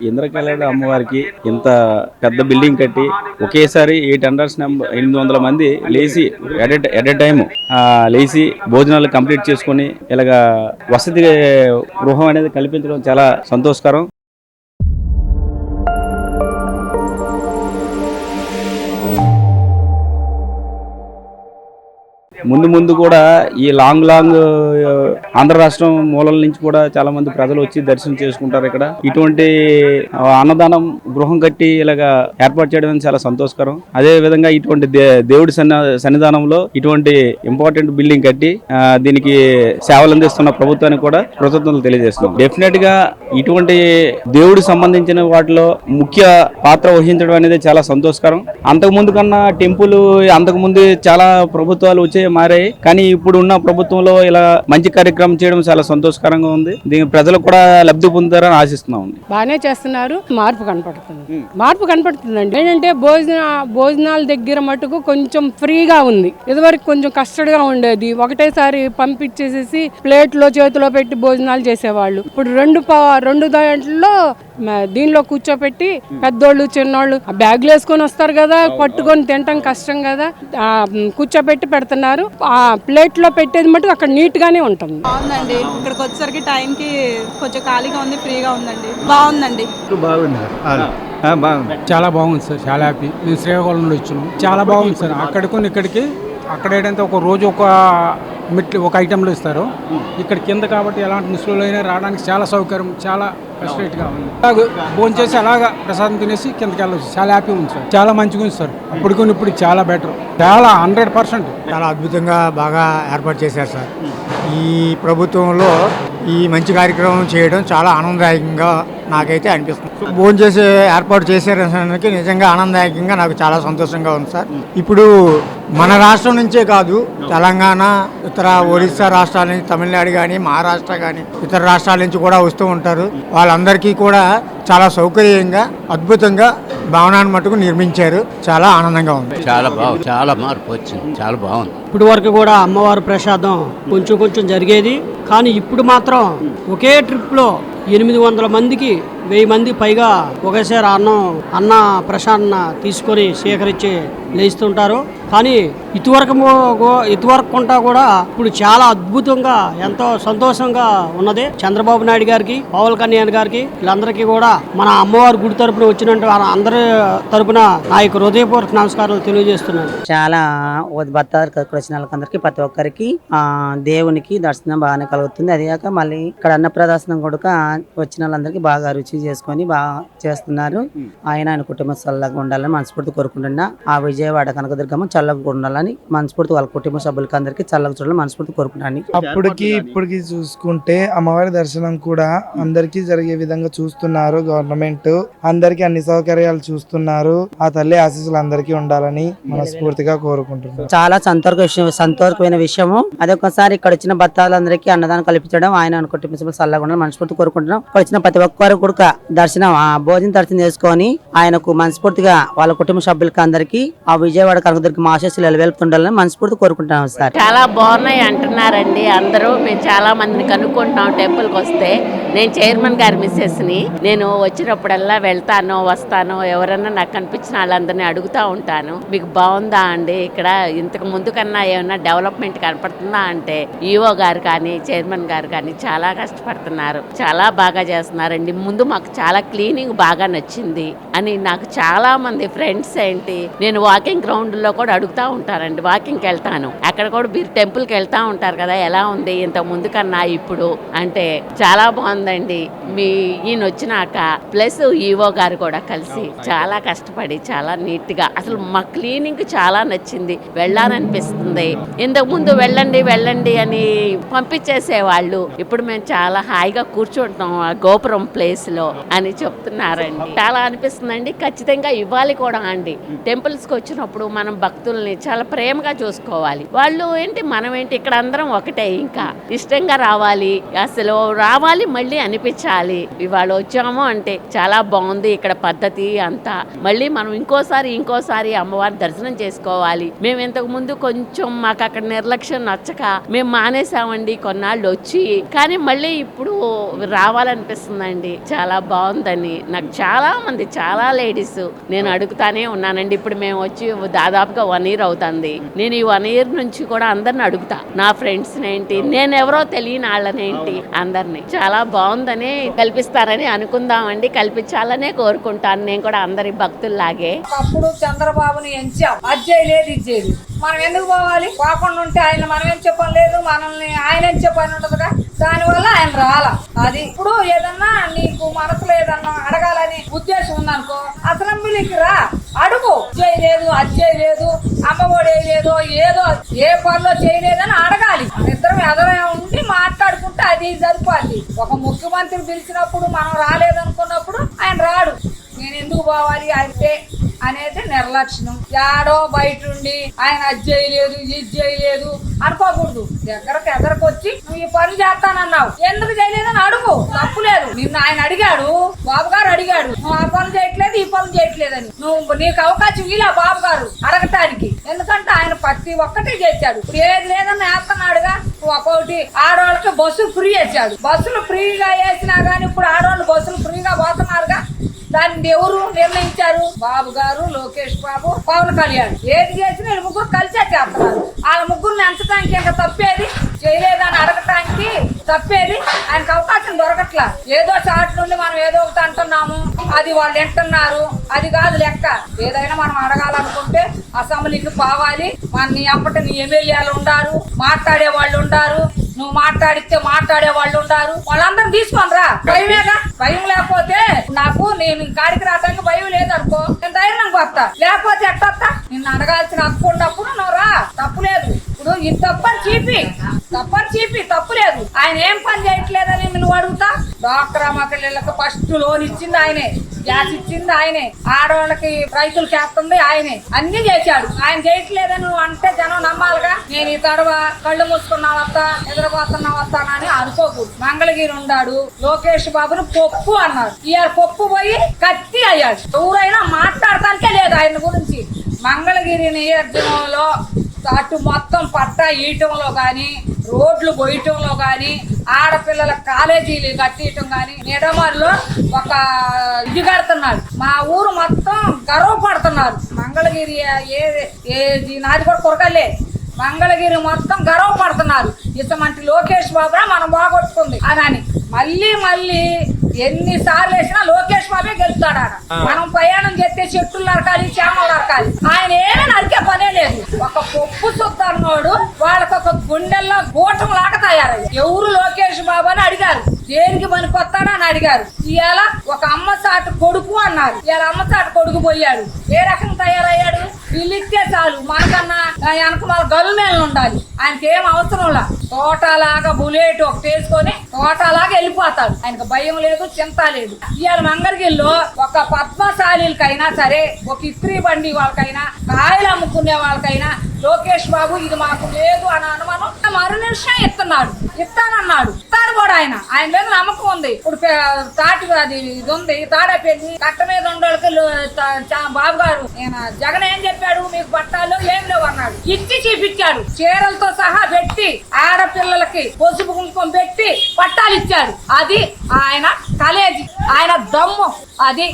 ఇంద్రకలాడు అమ్మవారికి ఇంత పెద్ద బిల్డింగ్ కట్టి ఒకేసారి 800 మంది లేచి ఎట్ ఎ టైమ్ లేచి భోజనాలు కంప్లీట్ చేసుకుని ఇలాగా వసతి గృహం అనేది కల్పించడం చాలా సంతోషకరం. ముందు కూడా ఈ లాంగ్ ఆంధ్ర రాష్ట్రం మూలల నుంచి కూడా చాలా మంది ప్రజలు వచ్చి దర్శనం చేసుకుంటారు. ఇక్కడ ఇటువంటి అన్నదానం గృహం కట్టి ఇలాగా ఏర్పాటు చేయడం చాలా సంతోషకరం. అదే విధంగా ఇటువంటి దేవుడి సన్నిధానంలో ఇటువంటి ఇంపార్టెంట్ బిల్డింగ్ కట్టి దీనికి సేవలు అందిస్తున్న ప్రభుత్వానికి కూడా కృతజ్ఞతలు తెలియజేస్తున్నాం. డెఫినెట్ గా ఇటువంటి దేవుడికి సంబంధించిన వాటిలో ముఖ్య పాత్ర వహించడం అనేది చాలా సంతోషకరం. అంతకు ముందు కన్నా టెంపుల్ అంతకు ముందు చాలా ప్రభుత్వాలు వచ్చే మారాయి, కానీ ఇప్పుడు ఉన్న ప్రభుత్వంలో ఇలా మంచి కార్యక్రమం చేయడం చాలా సంతోషకరంగా ఉంది. దీని ప్రజలు కూడా లబ్ధి పొందుతారని ఆశిస్తున్నాం. బాగానే చేస్తున్నారు. మార్పు కనపడుతుందండి. ఏంటంటే భోజనాల దగ్గర మటుకు కొంచెం ఫ్రీగా ఉంది. ఇదివరకు కొంచెం కష్టంగా ఉండేది. ఒకటేసారి పంపించేసేసి ప్లేట్లో చేతిలో పెట్టి భోజనాలు చేసేవాళ్ళు. ఇప్పుడు రెండు దాంట్లో దీనిలో కూర్చోపెట్టి పెద్దోళ్ళు చిన్నోళ్ళు బ్యాగులు వేసుకొని వస్తారు కదా, పట్టుకొని తినటం కష్టం కదా, కూర్చోపెట్టి పెడుతున్నారు. ఆ ప్లేట్ లో పెట్టేది మటుకు అక్కడ నీట్ గానే ఉంటుంది. బాగుందండి. ఇక్కడికి వచ్చేసరికి టైం కి కొంచెం ఖాళీగా ఉంది, ఫ్రీగా ఉందండి. బాగుందండి. చాలా బాగుంది సార్. చాలా హ్యాపీ. మేము శ్రీకాకుళం నుండి వచ్చినాం. చాలా బాగుంది సార్. ఇక్కడికి అక్కడ ఏంటంటే ఒక రోజు ఒక ఐటెంలో ఇస్తారు. ఇక్కడ కింద కాబట్టి ఎలాంటి ముస్లింలు అయినా రావడానికి చాలా సౌకర్యం, చాలా ఫెసిలిటీగా ఉంది. భోజనం చేసి అలాగా ప్రసాదం తినేసి కిందకి వెళ్ళవచ్చు. చాలా హ్యాపీ ఉంది సార్. చాలా మంచిగా ఉంది సార్. ఇప్పుడు చాలా బెటర్. చాలా 100% చాలా అద్భుతంగా బాగా ఏర్పాటు చేశారు సార్. ఈ ప్రభుత్వంలో ఈ మంచి కార్యక్రమం చేయడం చాలా ఆనందదాయకంగా నాకైతే అనిపిస్తుంది. భోజనం చేసే ఏర్పాటు చేసేదానికి నిజంగా ఆనందదాయకంగా నాకు చాలా సంతోషంగా ఉంది సార్. ఇప్పుడు మన రాష్ట్రం నుంచే కాదు, తెలంగాణ, ఇతర ఒరిస్సా రాష్ట్రాల నుంచి, తమిళనాడు కానీ, మహారాష్ట్ర కానీ, ఇతర రాష్ట్రాల నుంచి కూడా వస్తూ ఉంటారు. వాళ్ళందరికీ కూడా చాలా సౌకర్యంగా అద్భుతంగా భవనాన్ని మటుకు నిర్మించారు. చాలా ఆనందంగా ఉంది. చాలా మార్పు వచ్చింది. చాలా బాగుంది. ఇప్పుడు వరకు కూడా అమ్మవారి ప్రసాదం కొంచెం జరిగేది, కానీ ఇప్పుడు మాత్రం ఒకే ట్రిప్లో 800 మందికి 1000 మంది పైగా ఒకేసారి అన్న ప్రసాదన తీసుకొని సేకరించి లేస్తుంటారు. కానీ ఇటువరకు కొంటా కూడా ఇప్పుడు చాలా అద్భుతంగా ఎంతో సంతోషంగా ఉన్నది. చంద్రబాబు నాయుడు గారికి, పవన్ కళ్యాణ్ గారికి, వీళ్ళందరికీ కూడా మన అమ్మవారి గుడి తరపున వచ్చినట్టు అందరి తరపున నా యొక్క హృదయపూర్వక నమస్కారాలు తెలియజేస్తున్నాను. చాలా భక్తులకు వచ్చిన వాళ్ళందరికీ ప్రతి ఒక్కరికి దేవునికి దర్శనం బాగానే కలుగుతుంది. అదేగాక మళ్ళీ ఇక్కడ అన్న ప్రదర్శనం కూడా వచ్చిన వాళ్ళందరికీ బాగా రుచి చేసుకొని బాగా చేస్తున్నారు. ఆయన కుటుంబ చల్లగా ఉండాలని మనస్ఫూర్తి కోరుకుంటున్నా. ఆ విజయవాడ కనకదుర్గమ్మ చల్లగా ఉండాలని మనస్ఫూర్తి వాళ్ళ కుటుంబ సభ్యులకి అందరికీ చల్లగా చూడాలని మనస్ఫూర్తి కోరుకుంటాను. ఇప్పటికి చూసుకుంటే అమ్మవారి దర్శనం కూడా అందరికీ జరిగే విధంగా చూస్తున్నారు. గవర్నమెంట్ అందరికీ అన్ని సౌకర్యాలు చూస్తున్నారు. ఆ తల్లి ఆశీస్సులు అందరికీ ఉండాలని మనస్ఫూర్తిగా కోరుకుంటున్నారు. చాలా సంతోషమైన విషయము. అదొకసారి ఇక్కడ వచ్చిన భక్తులందరికీ అన్నదానం కల్పించడం, ఆయన కుటుంబ సభ్యులు చల్లగా ఉండాలని మనస్ఫూర్తి కోరుకుంటున్నాం. ఇక్కడ వచ్చిన ప్రతి ఒక్కరు కూడా భోజనం దర్శనం చేసుకొని ఆయనకు మనస్ఫూర్తిగా వాళ్ళ కుటుంబ సభ్యులకి అందరికీ ఆ విజయవాడ కనకదుర్గ ఆశీస్సులు వెళ్తుండాలని మనస్ఫూర్తి కోరుకుంటున్నాం సార్. చాలా బాగున్నాయి అంటున్నారండి అందరూ. మేము చాలా మందిని కనుక్కుంటున్నాం టెంపుల్కి వస్తే. నేను చైర్మన్ గారి మిస్సెస్ని. నేను వచ్చినప్పుడల్లా వెళ్తాను, వస్తాను. ఎవరన్నా నాకు కనిపించిన వాళ్ళందరినీ అడుగుతూ ఉంటాను, మీకు బాగుందా అండి ఇక్కడ, ఇంతకు ముందు కన్నా ఏమన్నా డెవలప్మెంట్ కనపడుతుందా అంటే ఈఓ గారు కానీ చైర్మన్ గారు కానీ చాలా కష్టపడుతున్నారు, చాలా బాగా చేస్తున్నారండి. ముందు మాకు చాలా క్లీనింగ్ బాగా నచ్చింది అని నాకు చాలా మంది ఫ్రెండ్స్ నేను వాకింగ్ గ్రౌండ్ లో కూడా అడుగుతూ ఉంటారండి. వాకింగ్కి వెళ్తాను, అక్కడ కూడా మీరు టెంపుల్కి వెళ్తూ ఉంటారు కదా, ఎలా ఉంది ఇంతకు ముందు కన్నా ఇప్పుడు అంటే చాలా బాగుందండి. మీ ఈయన వచ్చినాక ప్లస్ ఈవో గారు కూడా కలిసి చాలా కష్టపడి చాలా నీట్ గా, అసలు మా క్లీనింగ్ చాలా నచ్చింది. వెళ్ళాలనిపిస్తుంది. ఇంతకు ముందు వెళ్ళండి అని పంపించేసేవాళ్ళు. ఇప్పుడు మేము చాలా హాయిగా కూర్చుంటాం ఆ గోపురం ప్లేస్ లో అని చెప్తున్నారండి. చాలా అనిపిస్తుందండి. ఖచ్చితంగా ఇవ్వాలి కూడా అండి. టెంపుల్స్ కి వచ్చినప్పుడు మనం భక్తుల్ని చాలా ప్రేమగా చూసుకోవాలి. వాళ్ళు మనం ఇక్కడ అందరం ఒకటే, ఇంకా ఇష్టంగా రావాలి, అసలు రావాలి, మళ్ళీ మళ్ళీ అనిపించాలి. ఇవాళ వచ్చాము అంటే చాలా బాగుంది ఇక్కడ పద్ధతి అంతా. మళ్ళీ మనం ఇంకోసారి అమ్మవారి దర్శనం చేసుకోవాలి. మేము ఇంతకు ముందు కొంచెం మాకు అక్కడ నిర్లక్ష్యం నచ్చక మేము మానేసామండి కొన్నాళ్ళు వచ్చి. కానీ మళ్ళీ ఇప్పుడు రావాలనిపిస్తుందండి. చాలా బాగుందని నాకు చాలా లేడీస్ నేను అడుగుతానే ఉన్నానండి. ఇప్పుడు మేము వచ్చి దాదాపుగా 1 year అవుతుంది. నేను ఈ 1 year నుంచి కూడా అందరిని అడుగుతా, నా ఫ్రెండ్స్ ఏంటి, నేను ఎవరో తెలియని వాళ్ళనేంటి, అందరినీ చాలా బాగుందని కల్పిస్తారని అనుకుందామండి. కల్పించాలనే కోరుకుంటాను నేను కూడా అందరి భక్తుల్లాగే. అప్పుడు చంద్రబాబుని ఎంచాం, అది చేయలేదు ఇది చేయలేదు, మనం ఎందుకు పోవాలి? పోకుండా ఉంటే ఆయన మనం ఏం చెప్పని లేదు, మనల్ని ఆయన ఏం చెప్పని ఉండదుగా. దానివల్ల ఆయన రాలా. అది ఇప్పుడు ఏదన్నా నీకు మనసులో ఏదన్నా అడగాలని ఉద్దేశం ఉందనుకో, అసెంబ్లీకి రా, అడుగు. చేయలేదు, అది చేయలేదు, అమ్మఒడి వేయలేదు, ఏదో ఏ పనిలో చేయలేదని అడగాలి. ఇద్దరం ఎదురే ఉండి మాట్లాడుకుంటే అది సరిపోద్ది. ఒక ముఖ్యమంత్రి పిలిచినప్పుడు మనం రాలేదనుకున్నప్పుడు ఆయన రాడు. నేను ఎందుకు పోవాలి అంటే అనేది నిర్లక్ష్యం. యాడో బయట ఉండి ఆయన అది చేయలేదు ఇది చేయలేదు అనుకోకూడదు. ఎదరకు వచ్చి నువ్వు ఈ పని చేస్తానన్నావు, ఎందుకు చేయలేదని అడుగు, తప్పులేదు. నిన్ను ఆయన అడిగాడు, బాబు గారు అడిగాడు, నువ్వు ఆ పని చేయట్లేదు ఈ పని చేయట్లేదని. నువ్వు నీకు అవకాశం ఇలా బాబు గారు అడగటానికి, ఎందుకంటే ఆయన ప్రతి ఒక్కటి చేశాడు. ఇప్పుడు ఏది లేదని వేస్తున్నాడుగా. ఒక్కొక్కటి ఆడవాళ్ళకి బస్సు ఫ్రీ వేసాడు. బస్సులు ఫ్రీగా వేసినా గానీ ఇప్పుడు ఆడవాళ్ళు బస్సులు ఫ్రీగా పోతున్నారుగా. దాన్ని ఎవరు నిర్ణయించారు? బాబు గారు, లోకేష్ బాబు, పవన్ కళ్యాణ్. ఏది చేసినా ముగ్గురు కలిసే చేస్తున్నారు. వాళ్ళ ముగ్గురిని ఎంచడానికి ఇంకా తప్పేది, చేయలేదని అడగటానికి తప్పేది. ఆయనకు అవకాశం దొరకట్లా. ఏదో చాటు నుండి మనం ఏదో ఒకటి అంటున్నాము, అది వాళ్ళు వింటున్నారు, అది కాదు లెక్క. ఏదైనా మనం అడగాలనుకుంటే అసెంబ్లీకి పోవాలి. నీ అప్పటి నీ ఎమ్మెల్యేలు ఉండారు, మాట్లాడే వాళ్ళు ఉండారు, నువ్వు మాట్లాడితే మాట్లాడే వాళ్ళు ఉండారు. వాళ్ళందరూ తీసుకొని రా. భయమేగా. భయం లేకపోతే నాకు నేను కాడికి రావడానికి భయం లేదనుకో, నేను ధైర్యం వస్తా. లేకపోతే ఎట్టొస్తా? నిన్ను అడగాల్సిన హక్కు ఉన్నప్పుడు నువ్వు రా, తప్పులేదు. ఇప్పుడు ఇది తప్పని చీపి తప్పులేదు. ఆయన ఏం పని చేయట్లేదని నువ్వు అడుగుతా? డాక్టర్ అమ్మకళ్ళకి ఫస్ట్ లోన్ ఇచ్చింది ఆయనే, గ్యాస్ ఇచ్చింది ఆయనే, ఆడవాళ్ళకి రైతులు చేస్తుంది ఆయనే, అన్ని చేశాడు. ఆయన చేయట్లేదని నువ్వు అంటే జనం నమ్మాలిగా. నేను ఈ తడవ కళ్ళు మూసుకున్నా వస్తా, నిద్రపోతున్నా వస్తానని అనుకోకూడదు. మంగళగిరి ఉన్నాడు, లోకేష్ బాబుని పప్పు అన్నారు, ఇవాళ పప్పు పోయి కత్తి అయ్యాడు. ఎవరైనా మాట్లాడటానికే లేదు ఆయన గురించి. మంగళగిరి నియోజకవర్గంలో అటు మొత్తం పట్టా ఇయటంలో గాని, రోడ్లు పోయటంలో గాని, ఆడపిల్లల కాలేజీలు కట్టియటం గాని, నిడమర్లో ఒక ఇది కడుతున్నాడు. మా ఊరు మొత్తం గర్వపడుతున్నారు. మంగళగిరి ఏది నాది కూడా కొరకలే, మంగళగిరి మొత్తం గర్వపడుతున్నారు. ఇటువంటి లోకేష్ బాబురా మనం బాగొట్టుకుంది అని. మళ్ళీ ఎన్నిసార్లు వేసినా లోకేష్ బాబే గెలుస్తాడు. మనం ప్రయాణం చేస్తే చెట్లు నరకాలి, చేమలు నరకాలి, ఆయన ఏమీ నరికే పనే లేదు. ఒక పప్పు సుత్తన్నోడు వాళ్ళకి ఒక గుండెల్లో గూటం లాగా తయారయ్యారు. ఎవరు లోకేష్ బాబు అని అడిగారు, దేనికి పనికొస్తాడు అని అడిగారు. ఇవాళ ఒక అమ్మ చాటు కొడుకు అన్నారు, ఇవాళ అమ్మ చాటు కొడుకు పోయాడు. ఏ రకంగా తయారయ్యాడు? వీళ్ళిస్తే చాలు, మనకన్నా వెనక వాళ్ళ గల్మేళ్ళు ఉండాలి. ఆయనకి ఏం అవసరంలా. తోటలాగా బుల్లెట్ ఒకటి వేసుకొని తోటలాగా వెళ్ళిపోతాడు. ఆయనకు భయం లేదు, చింత లేదు. ఇవాళ మంగళగిరిలో ఒక పద్మశాలీలకైనా సరే, ఒక ఇస్త్రీ బండి వాళ్ళకైనా, కాయలు అమ్ముకునే వాళ్ళకైనా లోకేష్ బాబు ఇది మాకు లేదు అని అనుమానం మరు నిమిషం ఇస్తానన్నాడు. ఇస్తాడు కూడా ఆయన మీద నమ్మకం ఉంది. ఇప్పుడు అది ఇది ఉంది, తాడైపోయింది. కట్ట మీద ఉండేళ్ళకి బాబు గారు జగన్ ఏం చెప్పాడు, మీకు పట్టాలు ఏం లేవు అన్నాడు. ఇచ్చి చూపించాడు, చీరలతో సహా పెట్టి ఆడపిల్లలకి పసుపు కుంకుమ పెట్టి పట్టాలు ఇచ్చాడు. అది ఆయన కలేజీ, ఆయన దమ్ము అది.